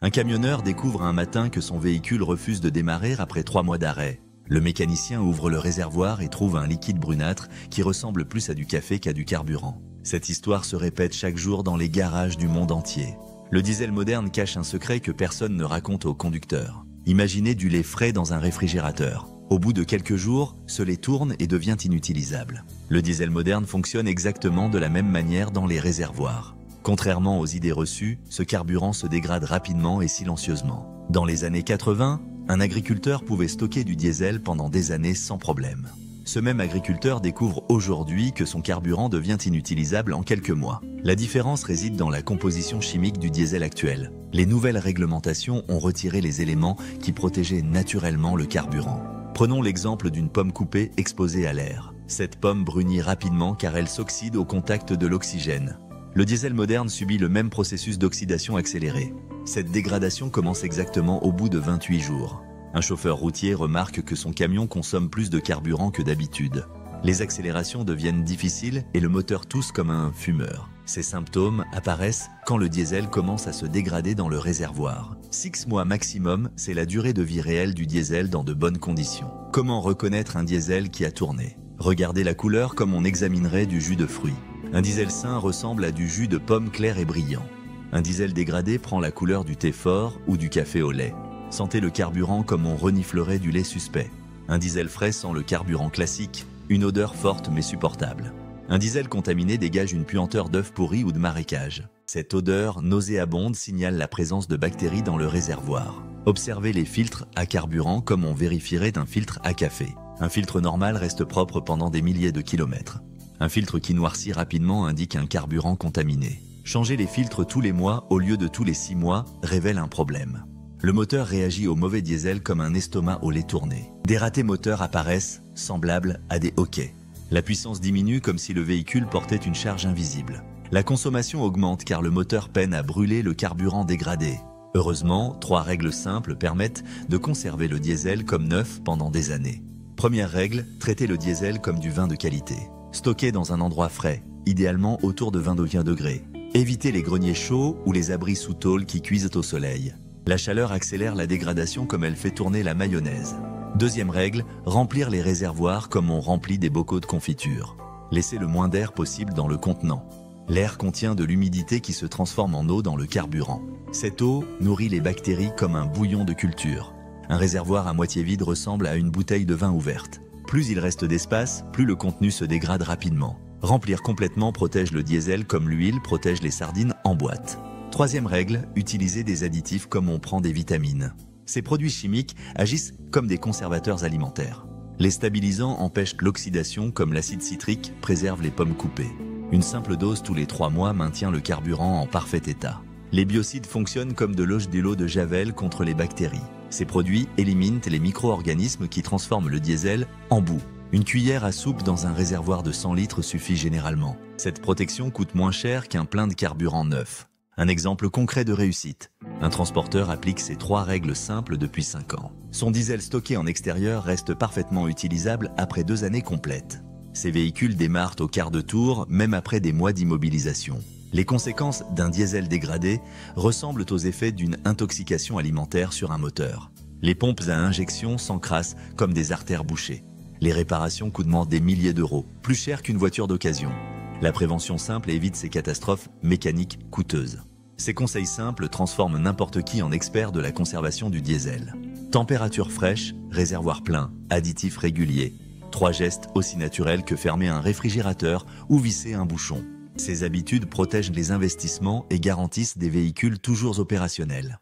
Un camionneur découvre un matin que son véhicule refuse de démarrer après 3 mois d'arrêt. Le mécanicien ouvre le réservoir et trouve un liquide brunâtre qui ressemble plus à du café qu'à du carburant. Cette histoire se répète chaque jour dans les garages du monde entier. Le diesel moderne cache un secret que personne ne raconte aux conducteurs. Imaginez du lait frais dans un réfrigérateur. Au bout de quelques jours, ce lait tourne et devient inutilisable. Le diesel moderne fonctionne exactement de la même manière dans les réservoirs. Contrairement aux idées reçues, ce carburant se dégrade rapidement et silencieusement. Dans les années 80, un agriculteur pouvait stocker du diesel pendant des années sans problème. Ce même agriculteur découvre aujourd'hui que son carburant devient inutilisable en quelques mois. La différence réside dans la composition chimique du diesel actuel. Les nouvelles réglementations ont retiré les éléments qui protégeaient naturellement le carburant. Prenons l'exemple d'une pomme coupée exposée à l'air. Cette pomme brunit rapidement car elle s'oxyde au contact de l'oxygène. Le diesel moderne subit le même processus d'oxydation accélérée. Cette dégradation commence exactement au bout de 28 jours. Un chauffeur routier remarque que son camion consomme plus de carburant que d'habitude. Les accélérations deviennent difficiles et le moteur tousse comme un fumeur. Ces symptômes apparaissent quand le diesel commence à se dégrader dans le réservoir. 6 mois maximum, c'est la durée de vie réelle du diesel dans de bonnes conditions. Comment reconnaître un diesel qui a tourné? Regardez la couleur comme on examinerait du jus de fruits. Un diesel sain ressemble à du jus de pomme clair et brillant. Un diesel dégradé prend la couleur du thé fort ou du café au lait. Sentez le carburant comme on reniflerait du lait suspect. Un diesel frais sent le carburant classique, une odeur forte mais supportable. Un diesel contaminé dégage une puanteur d'œuf pourri ou de marécage. Cette odeur nauséabonde signale la présence de bactéries dans le réservoir. Observez les filtres à carburant comme on vérifierait un filtre à café. Un filtre normal reste propre pendant des milliers de kilomètres. Un filtre qui noircit rapidement indique un carburant contaminé. Changer les filtres tous les mois au lieu de tous les 6 mois révèle un problème. Le moteur réagit au mauvais diesel comme un estomac au lait tourné. Des ratés moteurs apparaissent, semblables à des hoquets. La puissance diminue comme si le véhicule portait une charge invisible. La consommation augmente car le moteur peine à brûler le carburant dégradé. Heureusement, 3 règles simples permettent de conserver le diesel comme neuf pendant des années. Première règle, traitez le diesel comme du vin de qualité. Stockez dans un endroit frais, idéalement autour de 21 degrés. Évitez les greniers chauds ou les abris sous tôle qui cuisent au soleil. La chaleur accélère la dégradation comme elle fait tourner la mayonnaise. Deuxième règle, remplir les réservoirs comme on remplit des bocaux de confiture. Laissez le moins d'air possible dans le contenant. L'air contient de l'humidité qui se transforme en eau dans le carburant. Cette eau nourrit les bactéries comme un bouillon de culture. Un réservoir à moitié vide ressemble à une bouteille de vin ouverte. Plus il reste d'espace, plus le contenu se dégrade rapidement. Remplir complètement protège le diesel comme l'huile protège les sardines en boîte. Troisième règle, utilisez des additifs comme on prend des vitamines. Ces produits chimiques agissent comme des conservateurs alimentaires. Les stabilisants empêchent l'oxydation comme l'acide citrique préserve les pommes coupées. Une simple dose tous les 3 mois maintient le carburant en parfait état. Les biocides fonctionnent comme de l'eau de javel contre les bactéries. Ces produits éliminent les micro-organismes qui transforment le diesel en boue. Une cuillère à soupe dans un réservoir de 100 litres suffit généralement. Cette protection coûte moins cher qu'un plein de carburant neuf. Un exemple concret de réussite. Un transporteur applique ces 3 règles simples depuis 5 ans. Son diesel stocké en extérieur reste parfaitement utilisable après 2 années complètes. Ces véhicules démarrent au quart de tour, même après des mois d'immobilisation. Les conséquences d'un diesel dégradé ressemblent aux effets d'une intoxication alimentaire sur un moteur. Les pompes à injection s'encrassent comme des artères bouchées. Les réparations coûtent des milliers d'euros, plus cher qu'une voiture d'occasion. La prévention simple évite ces catastrophes mécaniques coûteuses. Ces conseils simples transforment n'importe qui en expert de la conservation du diesel. Température fraîche, réservoir plein, additifs réguliers. 3 gestes aussi naturels que fermer un réfrigérateur ou visser un bouchon. Ces habitudes protègent les investissements et garantissent des véhicules toujours opérationnels.